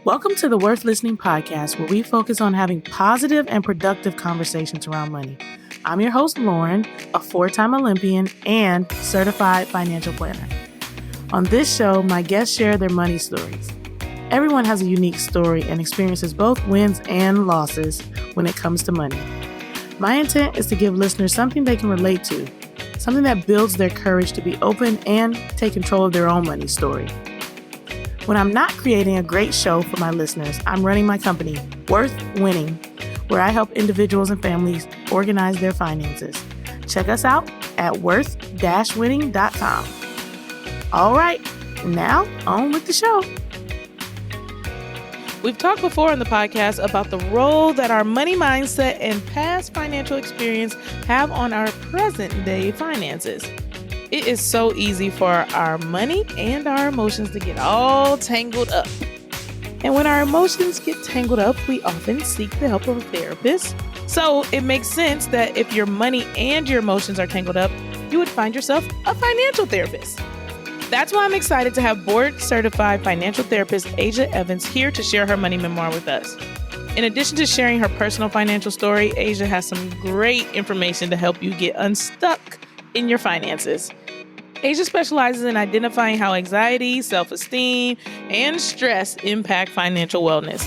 Welcome to the Worth Listening podcast, where we focus on having positive and productive conversations around money. I'm your host, Lauren, a 4-time Olympian and certified financial planner. On this show, my guests share their money stories. Everyone has a unique story and experiences both wins and losses when it comes to money. My intent is to give listeners something they can relate to, something that builds their courage to be open and take control of their own money story. When I'm not creating a great show for my listeners, I'm running my company, Worth Winning, where I help individuals and families organize their finances. Check us out at worth-winning.com. All right, now on with the show. We've talked before on the podcast about the role that our money mindset and past financial experience have on our present day finances. It is so easy for our money and our emotions to get all tangled up. And when our emotions get tangled up, we often seek the help of a therapist. So it makes sense that if your money and your emotions are tangled up, you would find yourself a financial therapist. That's why I'm excited to have board-certified financial therapist Asia Evans here to share her money memoir with us. In addition to sharing her personal financial story, Asia has some great information to help you get unstuck in your finances. Asia specializes in identifying how anxiety, self-esteem, and stress impact financial wellness.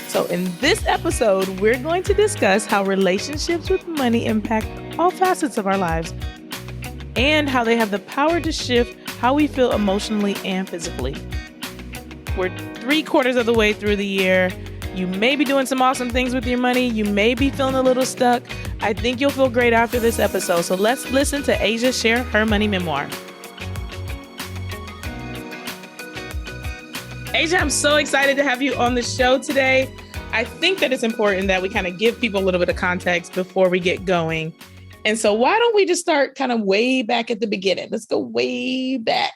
So in this episode, we're going to discuss how relationships with money impact all facets of our lives and how they have the power to shift how we feel emotionally and physically. We're 3/4 of the way through the year. You may be doing some awesome things with your money. You may be feeling a little stuck. I think you'll feel great after this episode. So let's listen to Asia share her money memoir. Asia, I'm so excited to have you on the show today. I think that it's important that we kind of give people a little bit of context before we get going. And so why don't we just start kind of way back at the beginning? Let's go way back.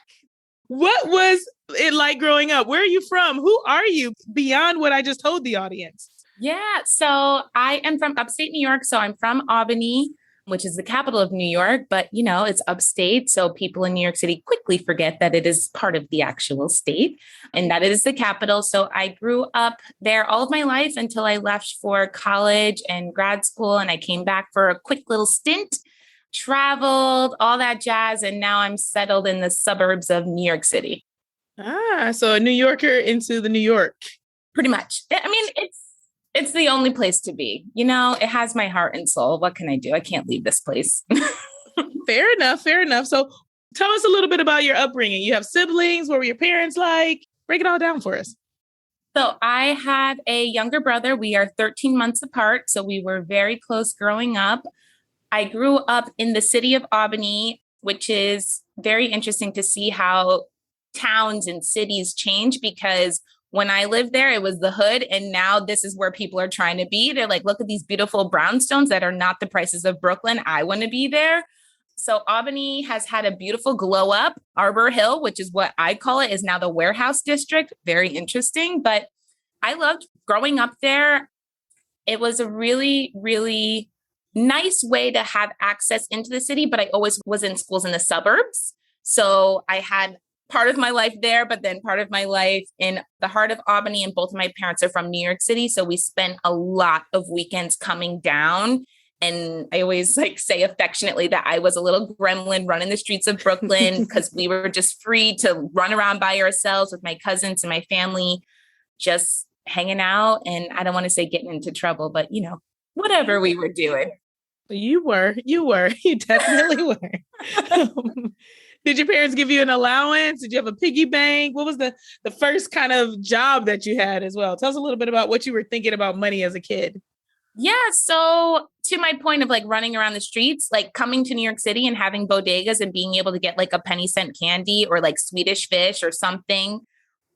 What was it like growing up? Where are you from? Who are you beyond what I just told the audience? Yeah, so I am from upstate New York. So I'm from Albany, which is the capital of New York, but it's upstate. So people in New York City quickly forget that it is part of the actual state and that it is the capital. So I grew up there all of my life until I left for college and grad school. And I came back for a quick little stint, traveled, all that jazz. And now I'm settled in the suburbs of New York City. So a New Yorker into the New York. Pretty much. I mean, it's the only place to be. It has my heart and soul. What can I do? I can't leave this place. Fair enough. So tell us a little bit about your upbringing. You have siblings. What were your parents like? Break it all down for us. So I have a younger brother. We are 13 months apart. So we were very close growing up. I grew up in the city of Albany, which is very interesting to see how towns and cities change, because when I lived there, it was the hood. And now this is where people are trying to be. They're like, look at these beautiful brownstones that are not the prices of Brooklyn. I want to be there. So Albany has had a beautiful glow up. Arbor Hill, which is what I call it, is now the warehouse district. Very interesting. But I loved growing up there. It was a really, really nice way to have access into the city. But I always was in schools in the suburbs. So I had part of my life there, but then part of my life in the heart of Albany, and both of my parents are from New York City. So we spent a lot of weekends coming down. And I always say affectionately that I was a little gremlin running the streets of Brooklyn because we were just free to run around by ourselves with my cousins and my family, just hanging out. And I don't want to say getting into trouble, but whatever we were doing. You definitely were. Did your parents give you an allowance? Did you have a piggy bank? What was the first kind of job that you had as well? Tell us a little bit about what you were thinking about money as a kid. Yeah. So to my point of running around the streets, coming to New York City and having bodegas and being able to get a penny cent candy or Swedish fish or something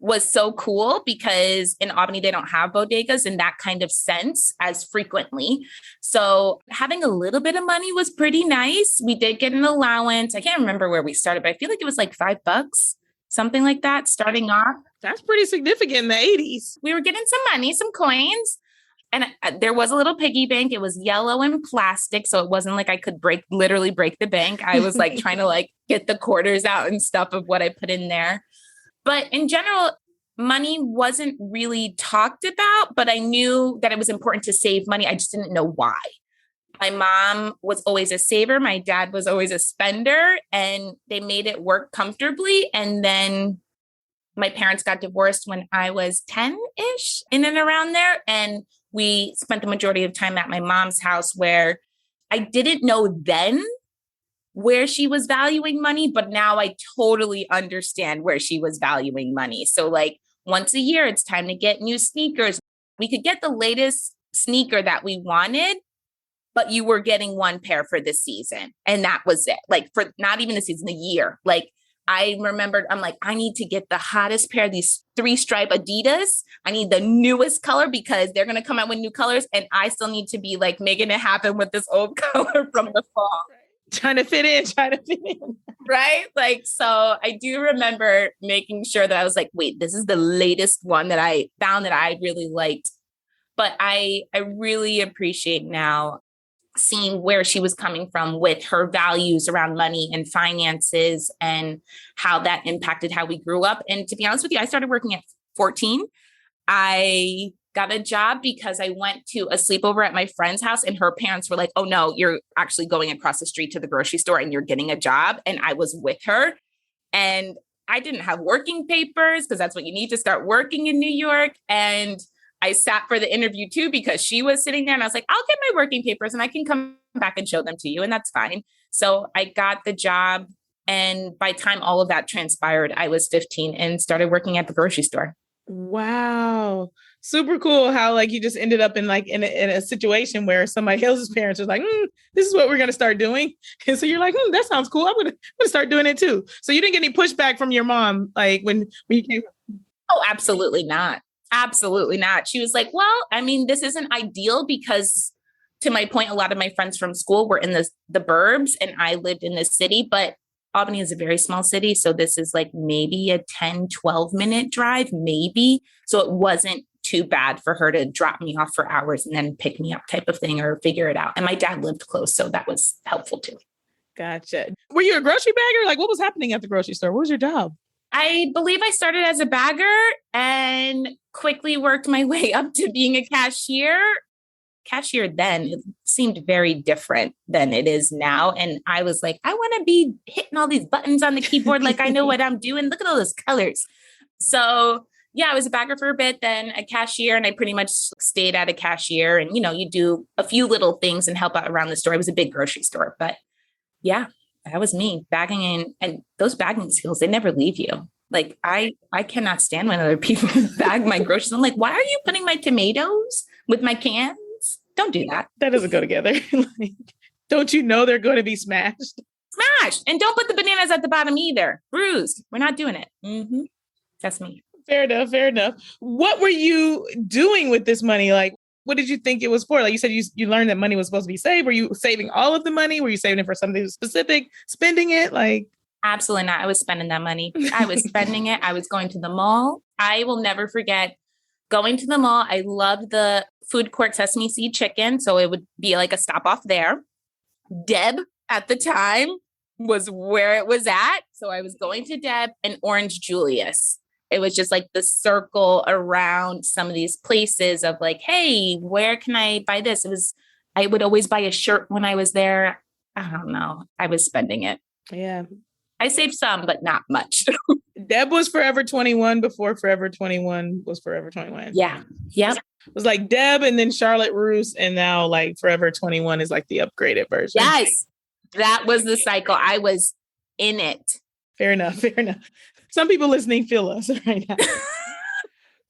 was so cool, because in Albany, they don't have bodegas in that kind of sense as frequently. So having a little bit of money was pretty nice. We did get an allowance. I can't remember where we started, but I feel like it was $5, something like that, starting off. That's pretty significant in the 80s. We were getting some money, some coins. And there was a little piggy bank. It was yellow and plastic. So it wasn't like I could literally break the bank. I was trying to get the quarters out and stuff of what I put in there. But in general, money wasn't really talked about, but I knew that it was important to save money. I just didn't know why. My mom was always a saver. My dad was always a spender, and they made it work comfortably. And then my parents got divorced when I was 10-ish, in and around there. And we spent the majority of time at my mom's house, where I didn't know then where she was valuing money, but now I totally understand where she was valuing money. So like once a year, it's time to get new sneakers. We could get the latest sneaker that we wanted, but you were getting one pair for the season. And that was it. Like for not even the season, the year. Like I remembered, I'm like, I need to get the hottest pair of these 3-stripe Adidas. I need the newest color because they're going to come out with new colors. And I still need to be like making it happen with this old color from the fall. Trying to fit in. Right? Like, so I do remember making sure that I was like, wait, this is the latest one that I found that I really liked. But I really appreciate now seeing where she was coming from with her values around money and finances and how that impacted how we grew up. And to be honest with you, I started working at 14. I got a job because I went to a sleepover at my friend's house and her parents were like, oh no, you're actually going across the street to the grocery store and you're getting a job. And I was with her and I didn't have working papers because that's what you need to start working in New York. And I sat for the interview too, because she was sitting there and I was like, I'll get my working papers and I can come back and show them to you. And that's fine. So I got the job. And by the time all of that transpired, I was 15 and started working at the grocery store. Wow. Super cool how like you just ended up in like in a situation where somebody else's parents was like, this is what we're going to start doing. And so you're like, that sounds cool. I'm going to start doing it too. So you didn't get any pushback from your mom, like when you came? Oh, absolutely not. Absolutely not. She was like, well, I mean, this isn't ideal because to my point, a lot of my friends from school were in the burbs and I lived in the city, but Albany is a very small city. So this is like maybe a 10, 12-minute drive, maybe. So it wasn't too bad for her to drop me off for hours and then pick me up type of thing or figure it out. And my dad lived close, so that was helpful too. Gotcha. Were you a grocery bagger? Like what was happening at the grocery store? What was your job? I believe I started as a bagger and quickly worked my way up to being a cashier. Cashier then, it seemed very different than it is now. And I was like, I want to be hitting all these buttons on the keyboard like I know what I'm doing. Look at all those colors. So yeah, I was a bagger for a bit, then a cashier, and I pretty much stayed at a cashier. And, you know, you do a few little things and help out around the store. It was a big grocery store, but yeah, that was me bagging in. And those bagging skills, they never leave you. Like I cannot stand when other people bag my groceries. I'm like, why are you putting my tomatoes with my cans? Don't do that. That doesn't go together. Like, don't you know they're going to be smashed? Smashed. And don't put the bananas at the bottom either. Bruised. We're not doing it. Mm-hmm. That's me. Fair enough. Fair enough. What were you doing with this money? Like, what did you think it was for? Like you said, you learned that money was supposed to be saved. Were you saving all of the money? Were you saving it for something specific? Spending it? Like, absolutely not. I was spending that money. I was spending it. I was going to the mall. I will never forget going to the mall. I loved the food court sesame seed chicken. So it would be like a stop off there. Deb at the time was where it was at. So I was going to Deb and Orange Julius. It was just like the circle around some of these places of like, hey, where can I buy this? I would always buy a shirt when I was there. I don't know. I was spending it. Yeah. I saved some, but not much. Deb was Forever 21 before Forever 21 was Forever 21. Yeah. Yep. It was like Deb and then Charlotte Russe. And now like Forever 21 is like the upgraded version. Yes. That was the cycle. I was in it. Fair enough. Fair enough. Some people listening feel us right now.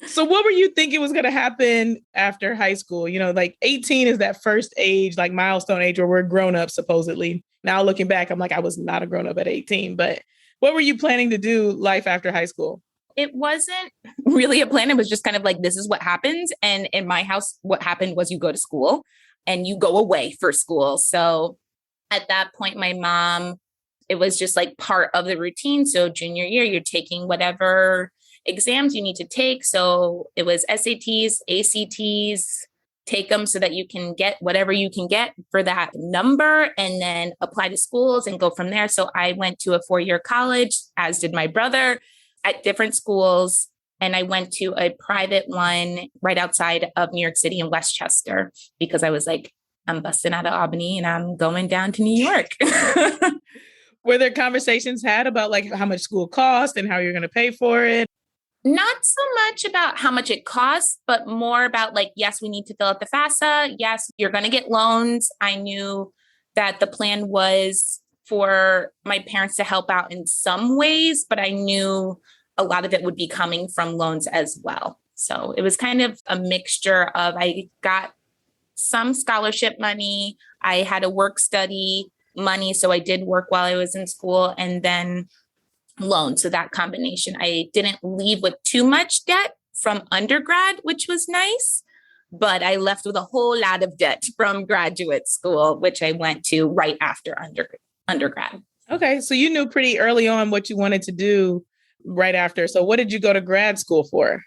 So what were you thinking was going to happen after high school? You know, like 18 is that first age, like milestone age where we're grown up, supposedly. Now looking back, I'm like, I was not a grown up at 18, but what were you planning to do life after high school? It wasn't really a plan. It was just kind of like, this is what happens. And in my house, what happened was you go to school and you go away for school. So at that point, my mom, it was just like part of the routine. So junior year, you're taking whatever exams you need to take. So it was SATs, ACTs, take them so that you can get whatever you can get for that number and then apply to schools and go from there. So I went to a 4-year college, as did my brother, at different schools. And I went to a private one right outside of New York City in Westchester because I was like, I'm busting out of Albany and I'm going down to New York. Were there conversations had about like how much school cost and how you're going to pay for it? Not so much about how much it costs, but more about like, yes, we need to fill out the FAFSA. Yes, you're going to get loans. I knew that the plan was for my parents to help out in some ways, but I knew a lot of it would be coming from loans as well. So it was kind of a mixture of I got some scholarship money. I had a work study money. So I did work while I was in school and then loans. So that combination, I didn't leave with too much debt from undergrad, which was nice, but I left with a whole lot of debt from graduate school, which I went to right after undergrad. Okay. So you knew pretty early on what you wanted to do right after. So what did you go to grad school for?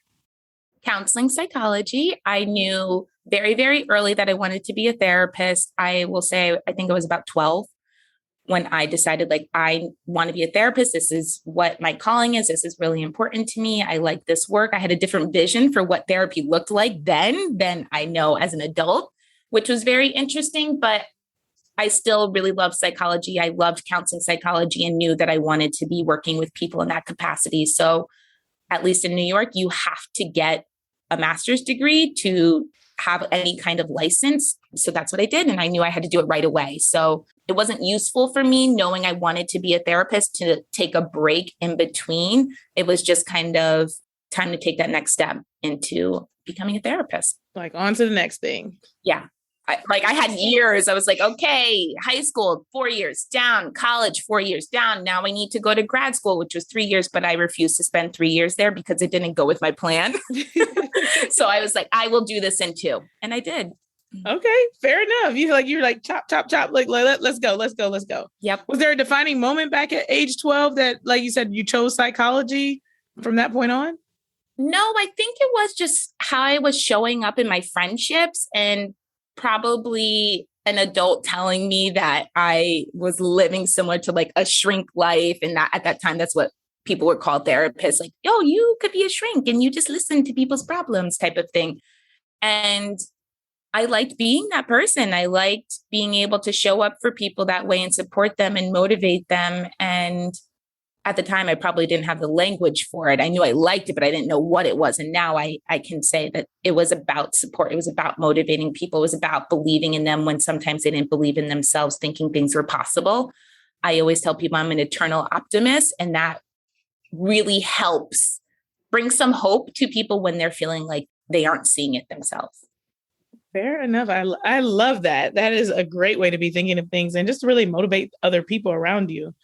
Counseling psychology. I knew very, very early that I wanted to be a therapist. I will say, I think it was about 12 when I decided like, I want to be a therapist. This is what my calling is. This is really important to me. I like this work. I had a different vision for what therapy looked like then than I know as an adult, which was very interesting, but I still really loved psychology. I loved counseling psychology and knew that I wanted to be working with people in that capacity. So at least in New York, you have to get a master's degree to have any kind of license. So that's what I did. And I knew I had to do it right away. So it wasn't useful for me knowing I wanted to be a therapist to take a break in between. It was just kind of time to take that next step into becoming a therapist. Like on to the next thing. Yeah. I had years. I was like, okay, high school, 4 years down, college, 4 years down. Now I need to go to grad school, which was 3 years, but I refused to spend 3 years there because it didn't go with my plan. So I was like, I will do this in 2. And I did. Okay, fair enough. You're like chop, chop, chop. Like let's go. Yep. Was there a defining moment back at age 12 that, like you said, you chose psychology from that point on? No, I think it was just how I was showing up in my friendships and probably an adult telling me that I was living similar to like a shrink life. And that at that time, that's what people would call therapists, like, oh, you could be a shrink and you just listen to people's problems type of thing. And I liked being that person. I liked being able to show up for people that way and support them and motivate them. And at the time, I probably didn't have the language for it. I knew I liked it, but I didn't know what it was. And now I can say that it was about support. It was about motivating people. It was about believing in them when sometimes they didn't believe in themselves, thinking things were possible. I always tell people I'm an eternal optimist, and that really helps bring some hope to people when they're feeling like they aren't seeing it themselves. Fair enough. I love that. That is a great way to be thinking of things and just to really motivate other people around you.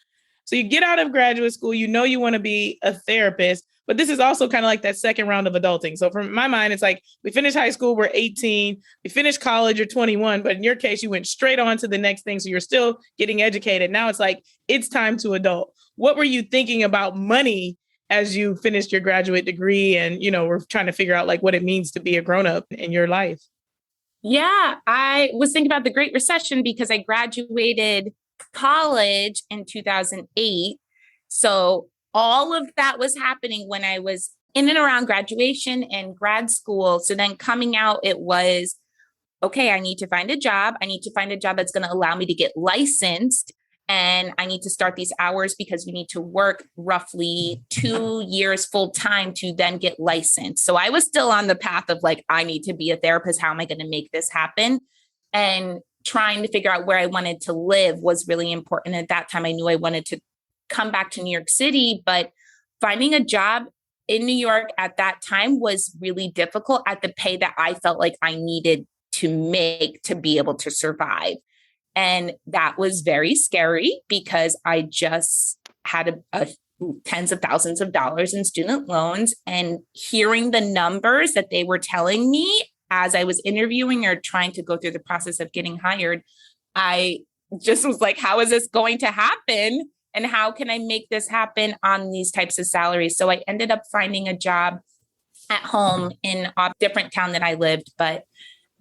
So you get out of graduate school, you know you want to be a therapist, but this is also kind of like that second round of adulting. So from my mind, it's like we finish high school, we're 18, we finish college, you're 21, but in your case, you went straight on to the next thing. So you're still getting educated. Now it's like, it's time to adult. What were you thinking about money as you finished your graduate degree and, we're trying to figure out like what it means to be a grown-up in your life? Yeah, I was thinking about the Great Recession because I graduated college in 2008. So all of that was happening when I was in and around graduation and grad school. So then coming out, it was, okay, I need to find a job. I need to find a job that's going to allow me to get licensed. And I need to start these hours because you need to work roughly 2 years full time to then get licensed. So I was still on the path of like, I need to be a therapist. How am I going to make this happen? And trying to figure out where I wanted to live was really important. At that time, I knew I wanted to come back to New York City, but finding a job in New York at that time was really difficult at the pay that I felt like I needed to make to be able to survive. And that was very scary because I just had a tens of thousands of dollars in student loans, and hearing the numbers that they were telling me as I was interviewing or trying to go through the process of getting hired, I just was like, how is this going to happen? And how can I make this happen on these types of salaries? So I ended up finding a job at home in a different town that I lived,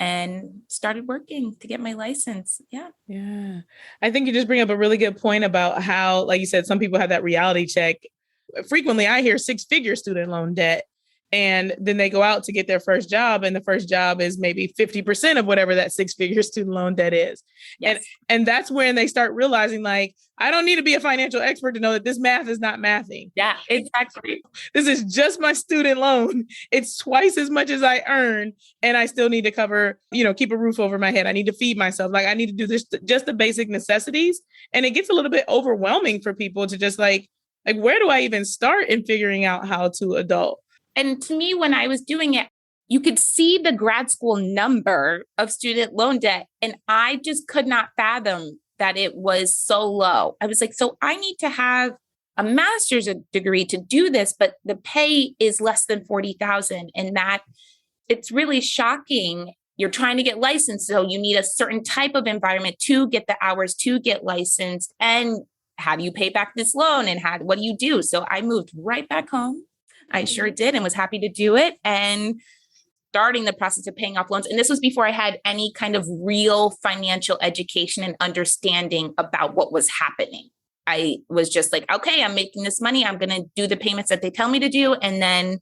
and started working to get my license. Yeah. Yeah. I think you just bring up a really good point about how, like you said, some people have that reality check. Frequently, I hear 6-figure student loan debt. And then they go out to get their first job, and the first job is maybe 50% of whatever that six-figure student loan debt is. Yes. And that's when they start realizing, like, I don't need to be a financial expert to know that this math is not mathing. Yeah, exactly. This is just my student loan. It's twice as much as I earn, and I still need to cover, keep a roof over my head. I need to feed myself. Like, I need to do this, just the basic necessities. And it gets a little bit overwhelming for people to just like, where do I even start in figuring out how to adult? And to me, when I was doing it, you could see the grad school number of student loan debt. And I just could not fathom that it was so low. I was like, so I need to have a master's degree to do this, but the pay is less than 40,000. And that it's really shocking. You're trying to get licensed. So you need a certain type of environment to get the hours to get licensed. And how do you pay back this loan? And what do you do? So I moved right back home. I sure did, and was happy to do it, and starting the process of paying off loans. And this was before I had any kind of real financial education and understanding about what was happening. I was just like, okay, I'm making this money. I'm going to do the payments that they tell me to do, and then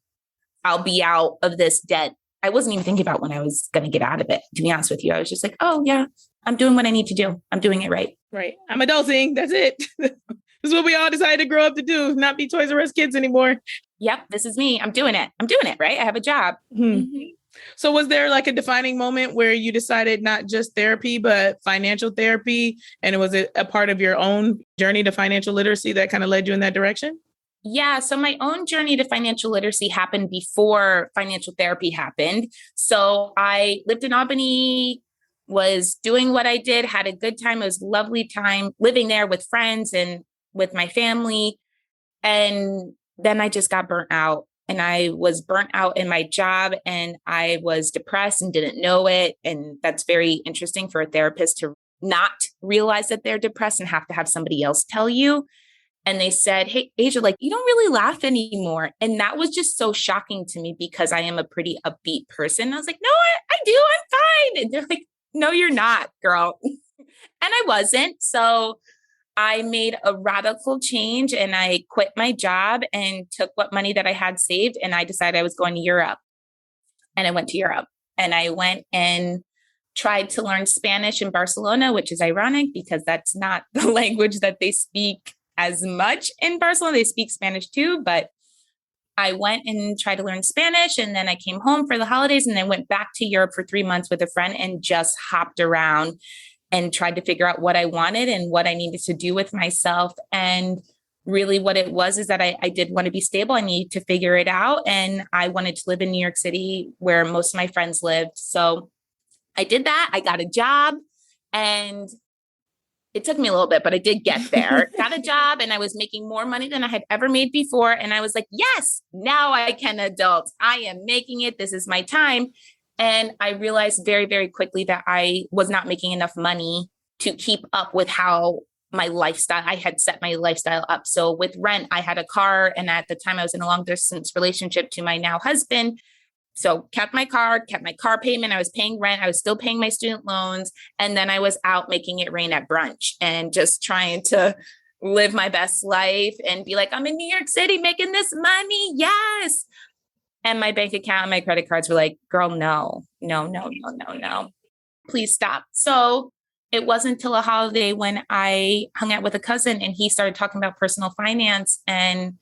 I'll be out of this debt. I wasn't even thinking about when I was going to get out of it, to be honest with you. I was just like, oh, yeah, I'm doing what I need to do. I'm doing it right. Right. I'm adulting. That's it. This is what we all decided to grow up to do, not be Toys R Us kids anymore. Yep, this is me. I'm doing it. I'm doing it, right? I have a job. Mm-hmm. So was there like a defining moment where you decided not just therapy, but financial therapy? And it was a part of your own journey to financial literacy that kind of led you in that direction? Yeah. So my own journey to financial literacy happened before financial therapy happened. So I lived in Albany, was doing what I did, had a good time. It was a lovely time living there with friends and with my family. And then I just got burnt out, and I was burnt out in my job, and I was depressed and didn't know it. And that's very interesting for a therapist to not realize that they're depressed and have to have somebody else tell you. And they said, hey, Asia, like, you don't really laugh anymore. And that was just so shocking to me because I am a pretty upbeat person. I was like, no, I do. I'm fine. And they're like, no, you're not, girl. And I wasn't. So I made a radical change, and I quit my job and took what money that I had saved, and I decided I was going to Europe. And I went to Europe, and I went and tried to learn Spanish in Barcelona, which is ironic because that's not the language that they speak as much in Barcelona. They speak Spanish too, but I went and tried to learn Spanish, and then I came home for the holidays, and then went back to Europe for 3 months with a friend and just hopped around and tried to figure out what I wanted and what I needed to do with myself. And really what it was is that I did want to be stable. I needed to figure it out. And I wanted to live in New York City where most of my friends lived. So I did that. I got a job, and it took me a little bit, but I did get there. Got a job, and I was making more money than I had ever made before. And I was like, yes, now I can adult. I am making it. This is my time. And I realized very, very quickly that I was not making enough money to keep up with how my lifestyle, I had set my lifestyle up. So with rent, I had a car. And at the time I was in a long distance relationship to my now husband. So kept my car payment. I was paying rent. I was still paying my student loans. And then I was out making it rain at brunch and just trying to live my best life and be like, I'm in New York City making this money. Yes. And my bank account and my credit cards were like, girl, no. Please stop. So it wasn't until a holiday when I hung out with a cousin and he started talking about personal finance and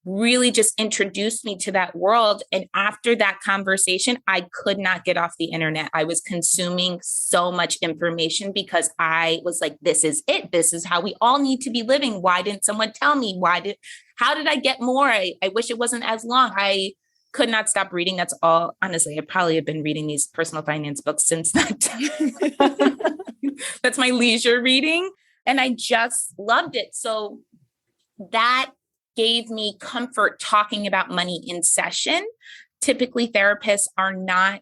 really just introduced me to that world. And after that conversation, I could not get off the internet. I was consuming so much information because I was like, this is it. This is how we all need to be living. Why didn't someone tell me? How did I get more? I wish it wasn't as long. I could not stop reading. That's all. Honestly, I probably have been reading these personal finance books since that time. That's my leisure reading. And I just loved it. So that gave me comfort talking about money in session. Typically, therapists are not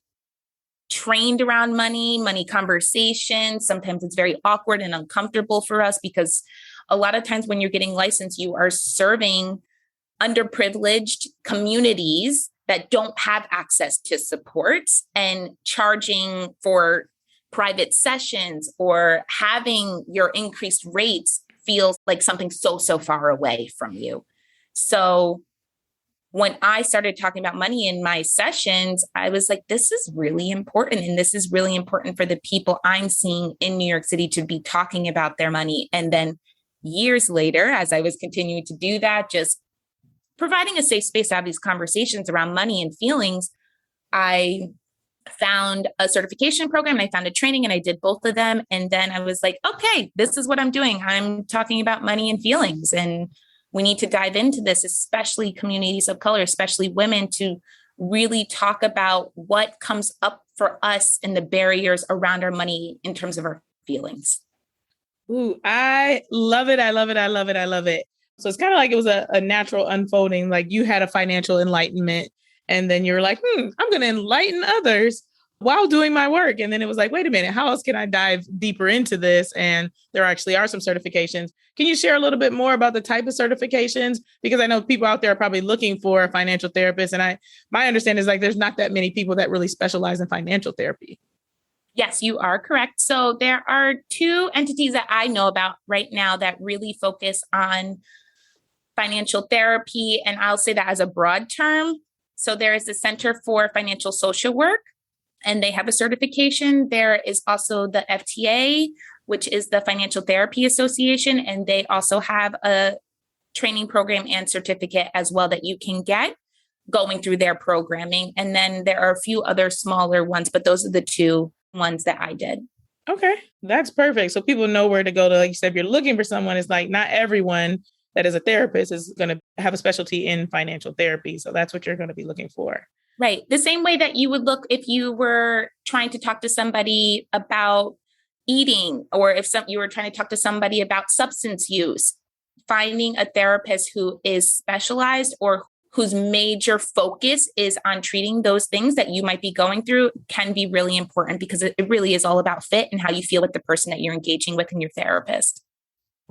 trained around money conversations. Sometimes it's very awkward and uncomfortable for us because a lot of times when you're getting licensed, you are serving underprivileged communities that don't have access to supports, and charging for private sessions or having your increased rates feels like something so far away from you. So when I started talking about money in my sessions, I was like, this is really important. And this is really important for the people I'm seeing in New York City to be talking about their money. And then years later, as I was continuing to do that, just providing a safe space to have these conversations around money and feelings, I found a certification program and I found a training and I did both of them. And then I was like, okay, this is what I'm doing. I'm talking about money and feelings. And we need to dive into this, especially communities of color, especially women, to really talk about what comes up for us and the barriers around our money in terms of our feelings. Ooh, I love it. I love it. I love it. I love it. So it's kind of like it was a natural unfolding. Like you had a financial enlightenment and then you were like, I'm going to enlighten others while doing my work. And then it was like, wait a minute, how else can I dive deeper into this? And there actually are some certifications. Can you share a little bit more about the type of certifications? Because I know people out there are probably looking for a financial therapist. And my understanding is like, there's not that many people that really specialize in financial therapy. Yes, you are correct. So there are two entities that I know about right now that really focus on financial therapy. And I'll say that as a broad term. So there is the Center for Financial Social Work, and they have a certification. There is also the FTA, which is the Financial Therapy Association, and they also have a training program and certificate as well that you can get going through their programming. And then there are a few other smaller ones, but those are the two ones that I did. Okay, that's perfect. So people know where to go to. Like you said, if you're looking for someone, it's like not everyone that is a therapist is going to have a specialty in financial therapy. So that's what you're going to be looking for. Right. The same way that you would look if you were trying to talk to somebody about eating, or if you were trying to talk to somebody about substance use, finding a therapist who is specialized or whose major focus is on treating those things that you might be going through can be really important, because it really is all about fit and how you feel with the person that you're engaging with and your therapist.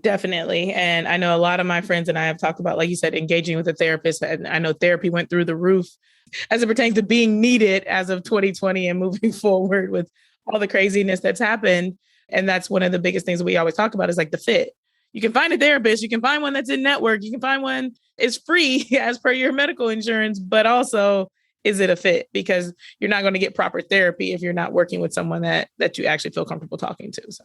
Definitely. And I know a lot of my friends and I have talked about, like you said, engaging with a therapist. And I know therapy went through the roof as it pertains to being needed as of 2020 and moving forward with all the craziness that's happened. And that's one of the biggest things that we always talk about is like the fit. You can find a therapist, you can find one that's in network, you can find one is free as per your medical insurance, but also is it a fit? Because you're not going to get proper therapy if you're not working with someone that you actually feel comfortable talking to. So.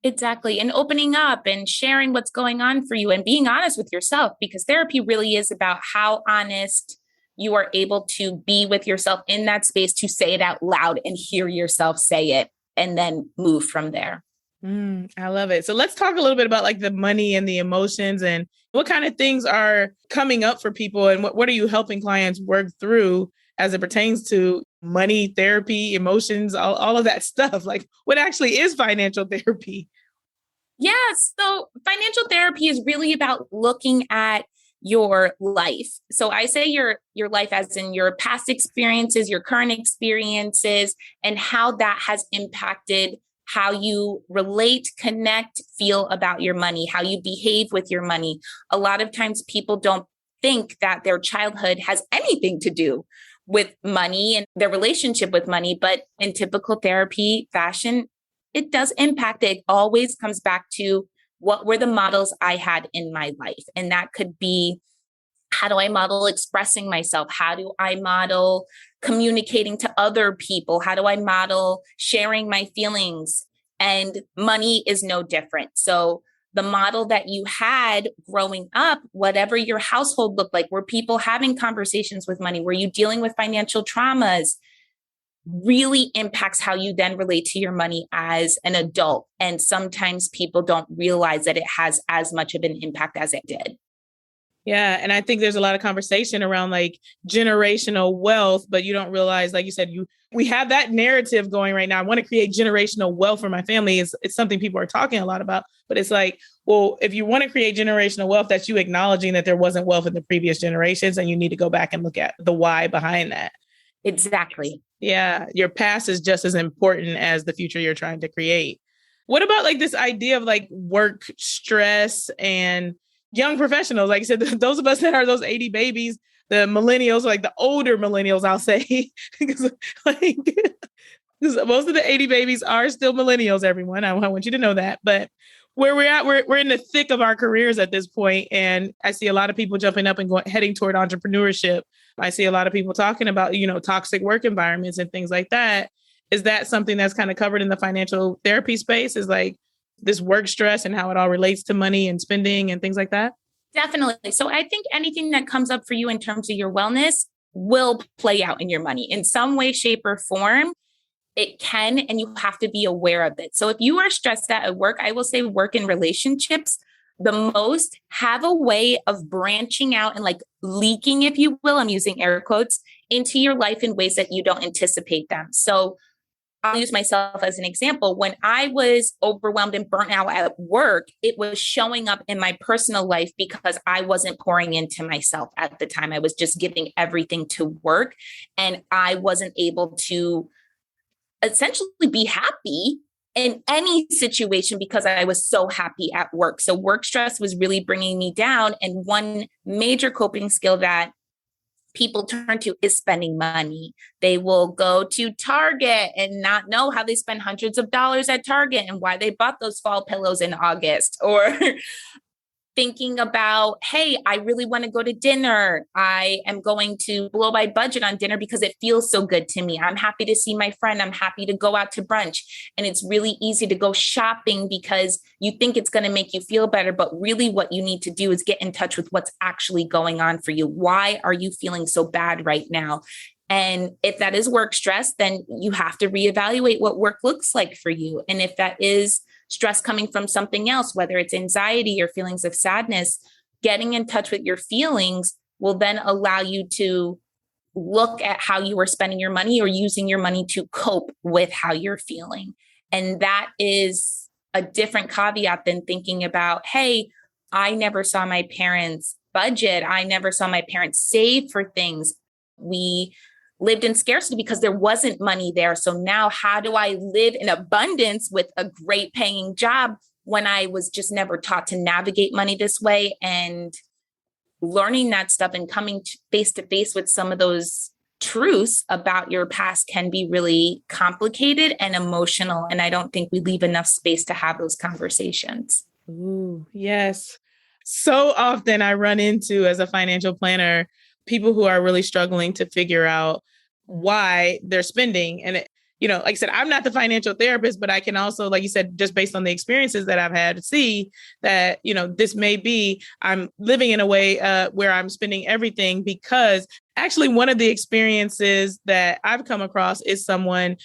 Exactly. And opening up and sharing what's going on for you and being honest with yourself, because therapy really is about how honest you are able to be with yourself in that space, to say it out loud and hear yourself say it and then move from there. I love it. So let's talk a little bit about like the money and the emotions and what kind of things are coming up for people and what are you helping clients work through as it pertains to money, therapy, emotions, all of that stuff. Like what actually is financial therapy? Yes. So financial therapy is really about looking at your life. So I say your life as in your past experiences, your current experiences, and how that has impacted how you relate, connect, feel about your money, how you behave with your money. A lot of times people don't think that their childhood has anything to do with money and their relationship with money. But in typical therapy fashion, it does impact. It always comes back to what were the models I had in my life. And that could be, how do I model expressing myself? How do I model communicating to other people? How do I model sharing my feelings? And money is no different. So the model that you had growing up, whatever your household looked like, were people having conversations with money? Were you dealing with financial traumas? Really impacts how you then relate to your money as an adult. And sometimes people don't realize that it has as much of an impact as it did. Yeah. And I think there's a lot of conversation around like generational wealth, but you don't realize, like you said, we have that narrative going right now. I want to create generational wealth for my family. It's something people are talking a lot about, but it's like, well, if you want to create generational wealth, that's you acknowledging that there wasn't wealth in the previous generations. And you need to go back and look at the why behind that. Exactly. Yeah. Your past is just as important as the future you're trying to create. What about like this idea of like work stress and young professionals? Like you said, those of us that are those 80 babies, the millennials, like the older millennials, I'll say, because most of the 80 babies are still millennials, everyone. I want you to know that. But where we're at, we're in the thick of our careers at this point, and I see a lot of people jumping up and heading toward entrepreneurship. I see a lot of people talking about, toxic work environments and things like that. Is that something that's kind of covered in the financial therapy space? Is like this work stress and how it all relates to money and spending and things like that? Definitely. So I think anything that comes up for you in terms of your wellness will play out in your money in some way, shape, or form. It can, and you have to be aware of it. So if you are stressed out at work, I will say work and relationships the most have a way of branching out and like leaking, if you will, I'm using air quotes, into your life in ways that you don't anticipate them. So I'll use myself as an example. When I was overwhelmed and burnt out at work, it was showing up in my personal life because I wasn't pouring into myself at the time. I was just giving everything to work, and I wasn't able to essentially be happy in any situation because I was so happy at work. So work stress was really bringing me down. And one major coping skill that people turn to is spending money. They will go to Target and not know how they spend hundreds of dollars at Target and why they bought those fall pillows in August, or thinking about, hey, I really want to go to dinner. I am going to blow my budget on dinner because it feels so good to me. I'm happy to see my friend. I'm happy to go out to brunch. And it's really easy to go shopping because you think it's going to make you feel better. But really what you need to do is get in touch with what's actually going on for you. Why are you feeling so bad right now? And if that is work stress, then you have to reevaluate what work looks like for you. And if that is stress coming from something else, whether it's anxiety or feelings of sadness, getting in touch with your feelings will then allow you to look at how you are spending your money or using your money to cope with how you're feeling. And that is a different caveat than thinking about, hey, I never saw my parents budget. I never saw my parents save for things. We lived in scarcity because there wasn't money there. So now how do I live in abundance with a great paying job when I was just never taught to navigate money this way? And learning that stuff and coming face to face with some of those truths about your past can be really complicated and emotional. And I don't think we leave enough space to have those conversations. Ooh, yes. So often I run into, as a financial planner, people who are really struggling to figure out why they're spending. And, like I said, I'm not the financial therapist, but I can also, like you said, just based on the experiences that I've had, see that, this may be, I'm living in a way where I'm spending everything because actually one of the experiences that I've come across is someone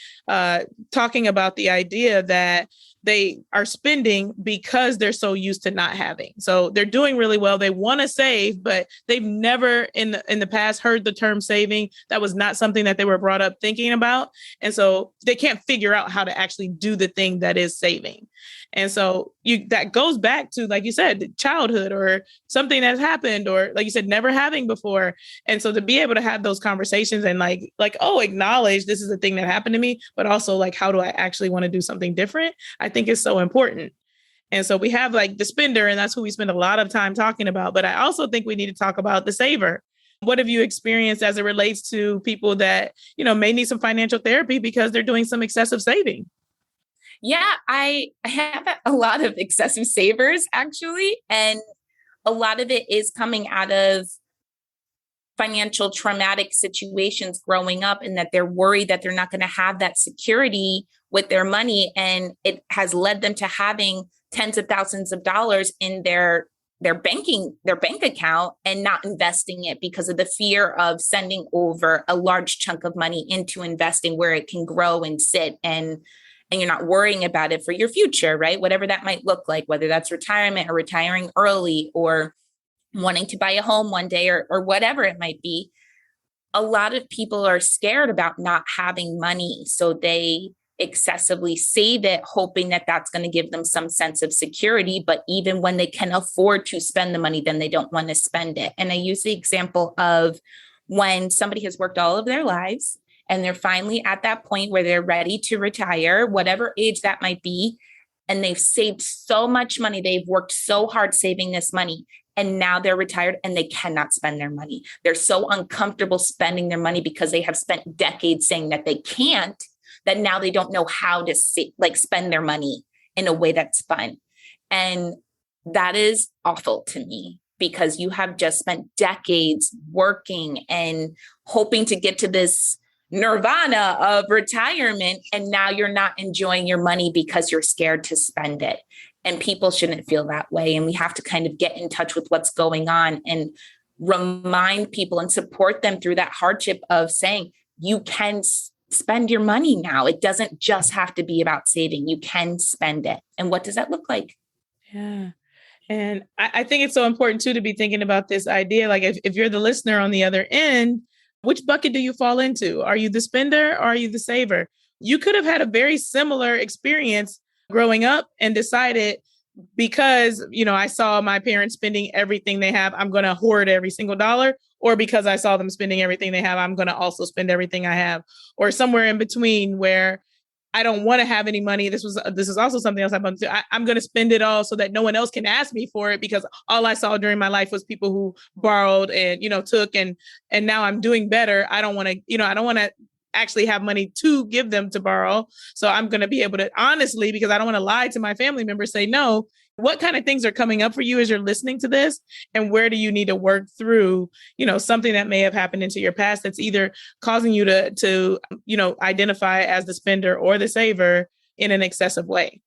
talking about the idea that they are spending because they're so used to not having. So they're doing really well. They want to save, but they've never in the past heard the term saving. That was not something that they were brought up thinking about. And so they can't figure out how to actually do the thing that is saving. And so that goes back to, like you said, childhood or something that's happened, or like you said, never having before. And so to be able to have those conversations and acknowledge this is a thing that happened to me, but also like, how do I actually want to do something different? I think is so important. And so we have like the spender, and that's who we spend a lot of time talking about. But I also think we need to talk about the saver. What have you experienced as it relates to people that, may need some financial therapy because they're doing some excessive saving? Yeah, I have a lot of excessive savers, actually. And a lot of it is coming out of financial traumatic situations growing up, and that they're worried that they're not going to have that security with their money. And it has led them to having tens of thousands of dollars in their bank account and not investing it because of the fear of sending over a large chunk of money into investing where it can grow and sit, and you're not worrying about it for your future, right? Whatever that might look like, whether that's retirement or retiring early or wanting to buy a home one day or whatever it might be. A lot of people are scared about not having money. So they excessively save it, hoping that that's going to give them some sense of security. But even when they can afford to spend the money, then they don't want to spend it. And I use the example of when somebody has worked all of their lives and they're finally at that point where they're ready to retire, whatever age that might be, and they've saved so much money. They've worked so hard saving this money. And now they're retired and they cannot spend their money. They're so uncomfortable spending their money because they have spent decades saying that they can't, that now they don't know how to spend their money in a way that's fun. And that is awful to me because you have just spent decades working and hoping to get to this nirvana of retirement. And now you're not enjoying your money because you're scared to spend it. And people shouldn't feel that way. And we have to kind of get in touch with what's going on and remind people and support them through that hardship of saying, you can spend your money now. It doesn't just have to be about saving. You can spend it. And what does that look like? Yeah. And I think it's so important too to be thinking about this idea. Like if you're the listener on the other end, which bucket do you fall into? Are you the spender or are you the saver? You could have had a very similar experience growing up and decided because, I saw my parents spending everything they have, I'm going to hoard every single dollar. Or because I saw them spending everything they have, I'm going to also spend everything I have. Or somewhere in between where I don't want to have any money. This is also something else I'm going to do. I'm going to spend it all so that no one else can ask me for it because all I saw during my life was people who borrowed and, took and now I'm doing better. I don't want to actually have money to give them to borrow. So I'm going to be able to honestly, because I don't want to lie to my family members, say, no, what kind of things are coming up for you as you're listening to this? And where do you need to work through, something that may have happened into your past that's either causing you to identify as the spender or the saver in an excessive way.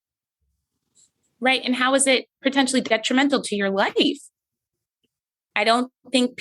Right. And how is it potentially detrimental to your life? I don't think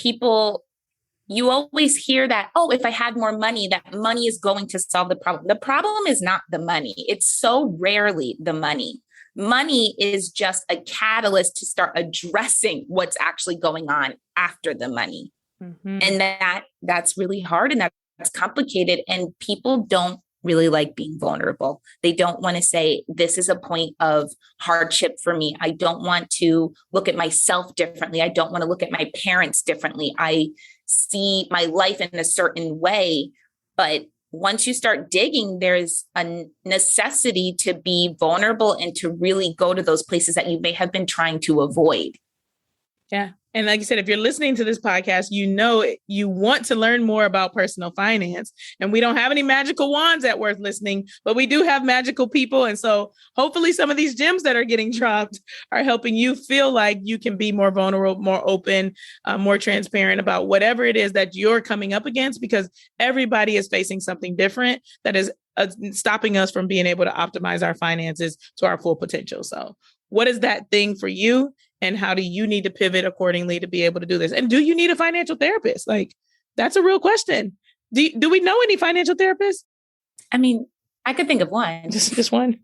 you always hear that, oh, if I had more money, that money is going to solve the problem. The problem is not the money. It's so rarely the money. Money is just a catalyst to start addressing what's actually going on after the money. Mm-hmm. And that's really hard and that's complicated. And people don't really like being vulnerable. They don't want to say, this is a point of hardship for me. I don't want to look at myself differently. I don't want to look at my parents differently. I see my life in a certain way. But once you start digging, there's a necessity to be vulnerable and to really go to those places that you may have been trying to avoid. Yeah. And like you said, if you're listening to this podcast, you want to learn more about personal finance. And we don't have any magical wands at Worth Listening, but we do have magical people. And so hopefully some of these gems that are getting dropped are helping you feel like you can be more vulnerable, more open, more transparent about whatever it is that you're coming up against, because everybody is facing something different that is stopping us from being able to optimize our finances to our full potential. So what is that thing for you? And how do you need to pivot accordingly to be able to do this? And do you need a financial therapist? Like, that's a real question. Do we know any financial therapists? I mean, I could think of one. Just one.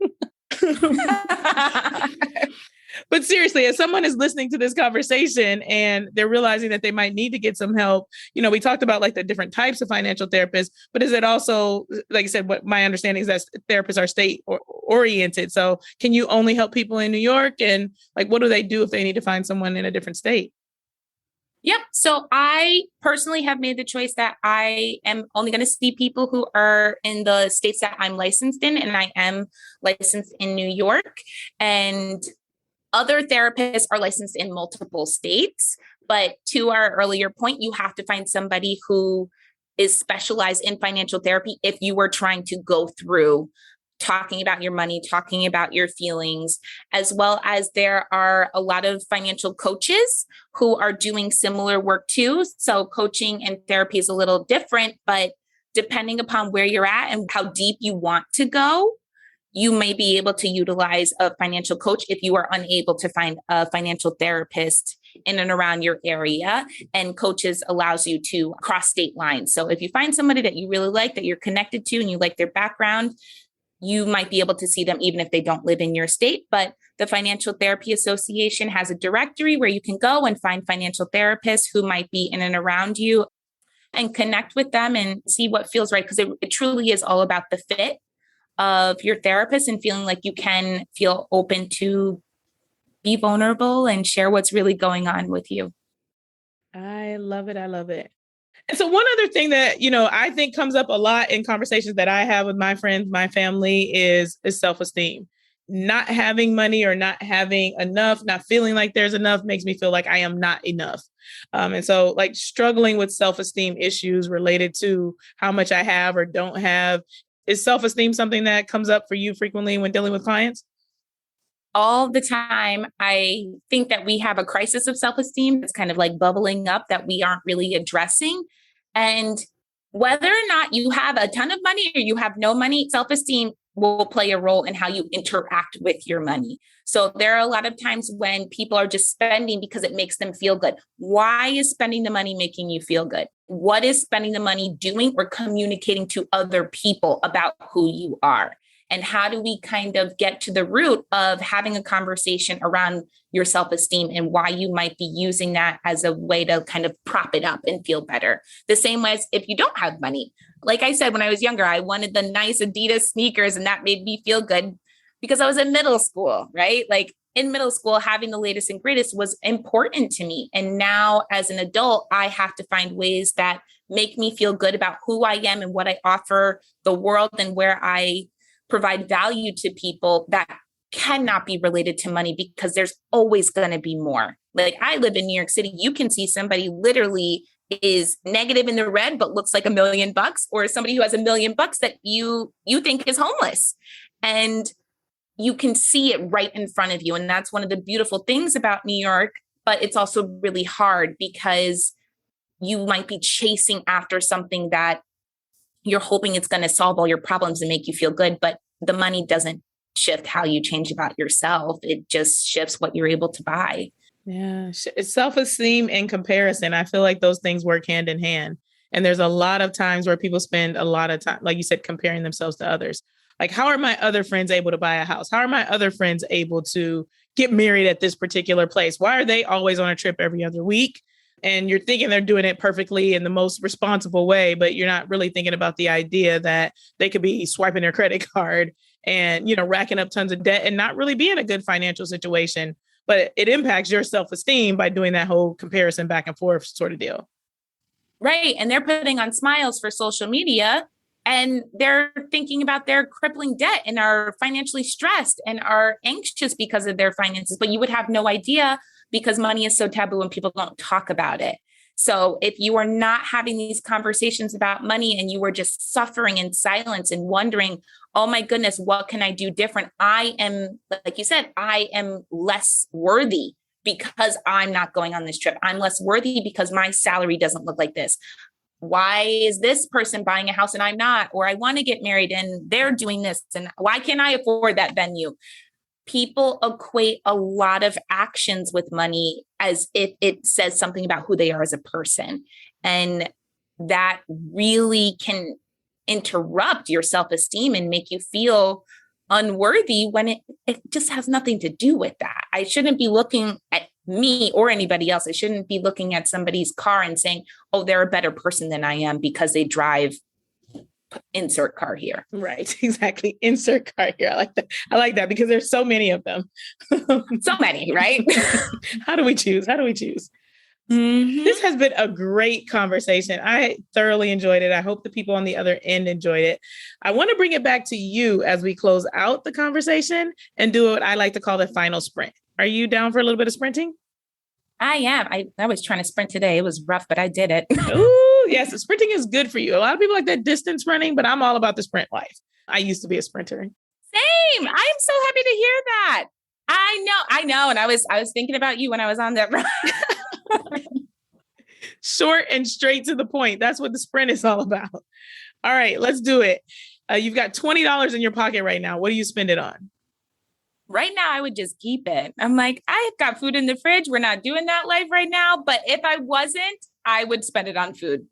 But seriously, as someone is listening to this conversation and they're realizing that they might need to get some help, we talked about like the different types of financial therapists, but is it also, like I said, what my understanding is that therapists are state oriented. So can you only help people in New York? And like, what do they do if they need to find someone in a different state? Yep. So I personally have made the choice that I am only going to see people who are in the states that I'm licensed in, and I am licensed in New York. And other therapists are licensed in multiple states, but to our earlier point, you have to find somebody who is specialized in financial therapy if you were trying to go through talking about your money, talking about your feelings, as well as there are a lot of financial coaches who are doing similar work too. So coaching and therapy is a little different, but depending upon where you're at and how deep you want to go, you may be able to utilize a financial coach if you are unable to find a financial therapist in and around your area. And coaches allows you to cross state lines. So if you find somebody that you really like, that you're connected to, and you like their background, you might be able to see them even if they don't live in your state. But the Financial Therapy Association has a directory where you can go and find financial therapists who might be in and around you and connect with them and see what feels right. Because it truly is all about the fit of your therapist and feeling like you can feel open to be vulnerable and share what's really going on with you. I love it. I love it. And so one other thing that, I think comes up a lot in conversations that I have with my friends, my family is self-esteem. Not having money or not having enough, not feeling like there's enough makes me feel like I am not enough. And so like struggling with self-esteem issues related to how much I have or don't have. Is self-esteem something that comes up for you frequently when dealing with clients? all the time, I think that we have a crisis of self-esteem that's kind of like bubbling up that we aren't really addressing. And whether or not you have a ton of money or you have no money, self-esteem will play a role in how you interact with your money. So there are a lot of times when people are just spending because it makes them feel good. Why is spending the money making you feel good? What is spending the money doing or communicating to other people about who you are? And how do we kind of get to the root of having a conversation around your self-esteem and why you might be using that as a way to kind of prop it up and feel better? The same way as if you don't have money. Like I said, when I was younger, I wanted the nice Adidas sneakers and that made me feel good because I was in middle school, right? Like in middle school, having the latest and greatest was important to me. And now as an adult, I have to find ways that make me feel good about who I am and what I offer the world and where I provide value to people that cannot be related to money because there's always going to be more. Like I live in New York City. You can see somebody literally is negative in the red, but looks like $1 million, or somebody who has $1 million that you think is homeless. And you can see it right in front of you. And that's one of the beautiful things about New York, but it's also really hard because you might be chasing after something that you're hoping it's going to solve all your problems and make you feel good, but the money doesn't shift how you change about yourself. It just shifts what you're able to buy. Yeah. Self-esteem and comparison. I feel like those things work hand in hand. And there's a lot of times where people spend a lot of time, like you said, comparing themselves to others. Like, how are my other friends able to buy a house? How are my other friends able to get married at this particular place? Why are they always on a trip every other week? And you're thinking they're doing it perfectly in the most responsible way, but you're not really thinking about the idea that they could be swiping their credit card and, racking up tons of debt and not really be in a good financial situation. But it impacts your self-esteem by doing that whole comparison back and forth sort of deal. Right. And they're putting on smiles for social media and they're thinking about their crippling debt and are financially stressed and are anxious because of their finances. But you would have no idea because money is so taboo and people don't talk about it. So if you are not having these conversations about money and you are just suffering in silence and wondering, oh my goodness, what can I do different? I am, like you said, I am less worthy because I'm not going on this trip. I'm less worthy because my salary doesn't look like this. Why is this person buying a house and I'm not? Or I want to get married and they're doing this. And why can't I afford that venue? People equate a lot of actions with money as if it says something about who they are as a person. And that really can interrupt your self-esteem and make you feel unworthy when it just has nothing to do with that. I shouldn't be looking at me or anybody else. I shouldn't be looking at somebody's car and saying, oh, they're a better person than I am because they drive insert car here. Right. Exactly. Insert car here. I like that because there's so many of them. So many, right? How do we choose? Mm-hmm. This has been a great conversation. I thoroughly enjoyed it. I hope the people on the other end enjoyed it. I want to bring it back to you as we close out the conversation and do what I like to call the final sprint. Are you down for a little bit of sprinting? I am. I was trying to sprint today. It was rough, but I did it. Ooh, yes. Sprinting is good for you. A lot of people like that distance running, but I'm all about the sprint life. I used to be a sprinter. Same. I am so happy to hear that. I know. And I was thinking about you when I was on that run. Short and straight to the point. That's what the sprint is all about. All right, let's do it. You've got $20 in your pocket right now. What do you spend it on? Right now, I would just keep it. I'm like, I've got food in the fridge. We're not doing that life right now. But if I wasn't, I would spend it on food.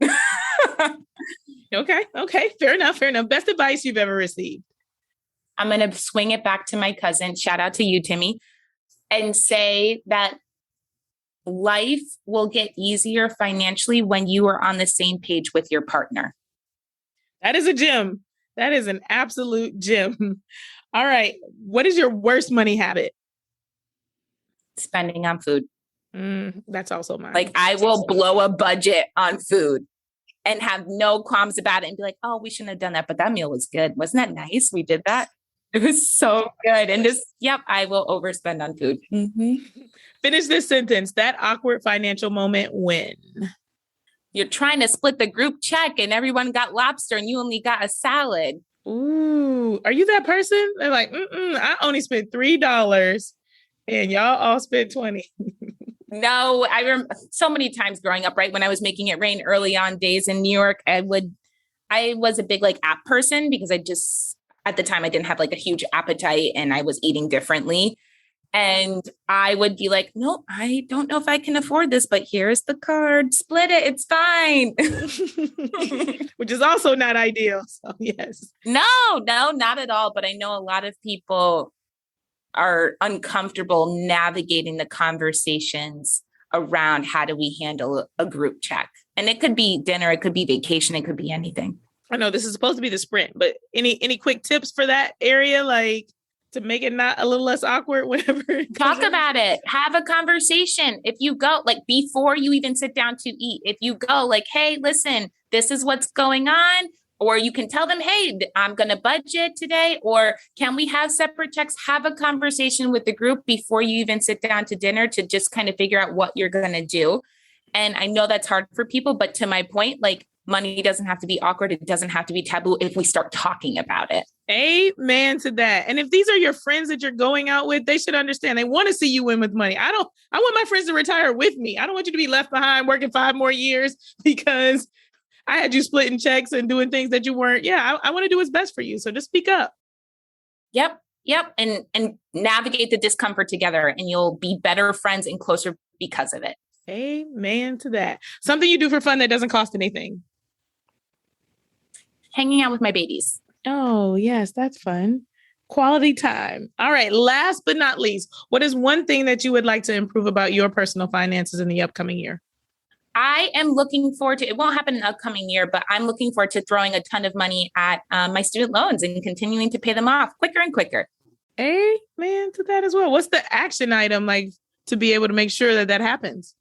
Okay. Fair enough. Best advice you've ever received. I'm going to swing it back to my cousin. Shout out to you, Timmy, and say that life will get easier financially when you are on the same page with your partner. That is a gem. That is an absolute gem. All right. What is your worst money habit? Spending on food. That's also mine. Like I will blow a budget on food and have no qualms about it and be like, oh, we shouldn't have done that. But that meal was good. Wasn't that nice? We did that. It was so good. And I will overspend on food. Mm-hmm. Finish this sentence. That awkward financial moment when you're trying to split the group check and everyone got lobster and you only got a salad. Ooh, are you that person? They're like, I only spent $3 and y'all all spent 20. No, I remember so many times growing up, right? When I was making it rain early on days in New York, I was a big like app person because at the time I didn't have like a huge appetite and I was eating differently. And I would be like, no, I don't know if I can afford this, but here's the card, split it. It's fine. Which is also not ideal. So yes. No, not at all. But I know a lot of people are uncomfortable navigating the conversations around how do we handle a group check. And it could be dinner, it could be vacation, it could be anything. I know this is supposed to be the sprint, but any quick tips for that area, like to make it not a little less awkward whenever talk about it, have a conversation. If you go like before you even sit down to eat, if you go like, hey, listen, this is what's going on. Or you can tell them, hey, I'm going to budget today. Or can we have separate checks? Have a conversation with the group before you even sit down to dinner to just kind of figure out what you're going to do. And I know that's hard for people, but to my point, like money doesn't have to be awkward. It doesn't have to be taboo if we start talking about it. Amen to that. And if these are your friends that you're going out with, they should understand they want to see you win with money. I want my friends to retire with me. I don't want you to be left behind working 5 more years because I had you splitting checks and doing things that you weren't. Yeah, I want to do what's best for you. So just speak up. Yep. And navigate the discomfort together and you'll be better friends and closer because of it. Amen to that. Something you do for fun that doesn't cost anything. Hanging out with my babies. Oh, yes, that's fun. Quality time. All right. Last but not least, what is one thing that you would like to improve about your personal finances in the upcoming year? I am looking forward to, it won't happen in the upcoming year, but I'm looking forward to throwing a ton of money at my student loans and continuing to pay them off quicker and quicker. Amen to that as well. What's the action item like to be able to make sure that happens?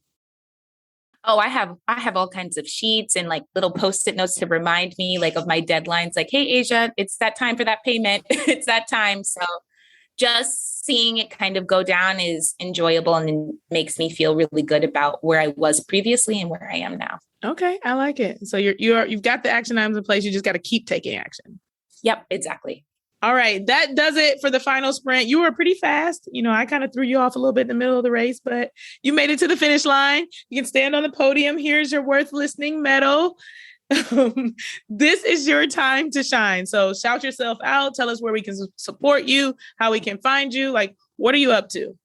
Oh, I have all kinds of sheets and like little Post-it notes to remind me like of my deadlines. Like, hey, Asia, it's that time for that payment. It's that time. So just seeing it kind of go down is enjoyable and makes me feel really good about where I was previously and where I am now. Okay, I like it. So you've got the action items in place. You just got to keep taking action. Yep, exactly. All right, that does it for the final sprint. You were pretty fast. I kind of threw you off a little bit in the middle of the race, but you made it to the finish line. You can stand on the podium. Here's your worth listening medal. This is your time to shine. So shout yourself out. Tell us where we can support you, how we can find you. Like, what are you up to?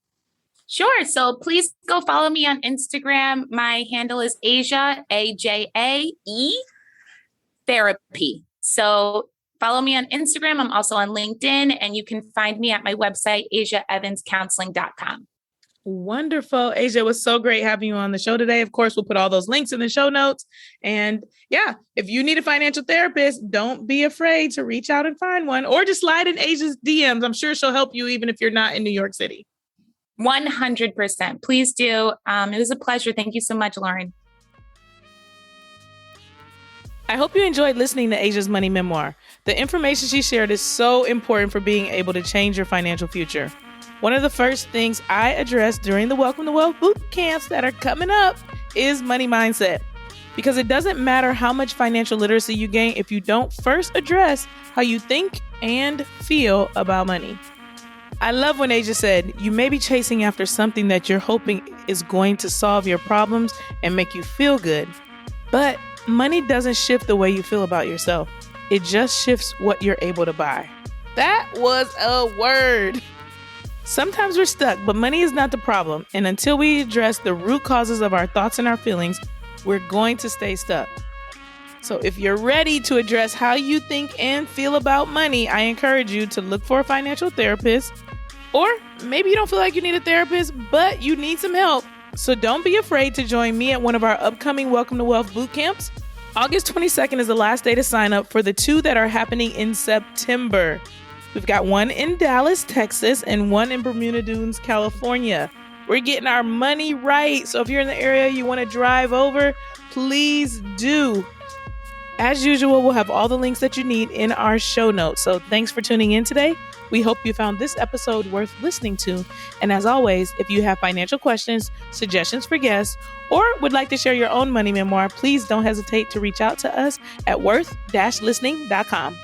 Sure. So please go follow me on Instagram. My handle is Asia, AJAE, therapy. So follow me on Instagram. I'm also on LinkedIn, and you can find me at my website, asiaevanscounseling.com. Wonderful. Asia, it was so great having you on the show today. Of course, we'll put all those links in the show notes. And yeah, if you need a financial therapist, don't be afraid to reach out and find one, or just slide in Asia's DMs. I'm sure she'll help you even if you're not in New York City. 100%. Please do. It was a pleasure. Thank you so much, Lauren. I hope you enjoyed listening to Asia's money memoir. The information she shared is so important for being able to change your financial future. One of the first things I addressed during the Welcome to Wealth boot camps that are coming up is money mindset. Because it doesn't matter how much financial literacy you gain if you don't first address how you think and feel about money. I love when Asia said, you may be chasing after something that you're hoping is going to solve your problems and make you feel good. But money doesn't shift the way you feel about yourself. It just shifts what you're able to buy. That was a word. Sometimes we're stuck, but money is not the problem. And until we address the root causes of our thoughts and our feelings, we're going to stay stuck. So if you're ready to address how you think and feel about money, I encourage you to look for a financial therapist. Or maybe you don't feel like you need a therapist, but you need some help. So don't be afraid to join me at one of our upcoming Welcome to Wealth boot camps. August 22nd is the last day to sign up for the 2 that are happening in September. We've got one in Dallas, Texas, and one in Bermuda Dunes, California. We're getting our money right. So if you're in the area, you want to drive over, please do. As usual, we'll have all the links that you need in our show notes. So thanks for tuning in today. We hope you found this episode worth listening to. And as always, if you have financial questions, suggestions for guests, or would like to share your own money memoir, please don't hesitate to reach out to us at worth-listening.com.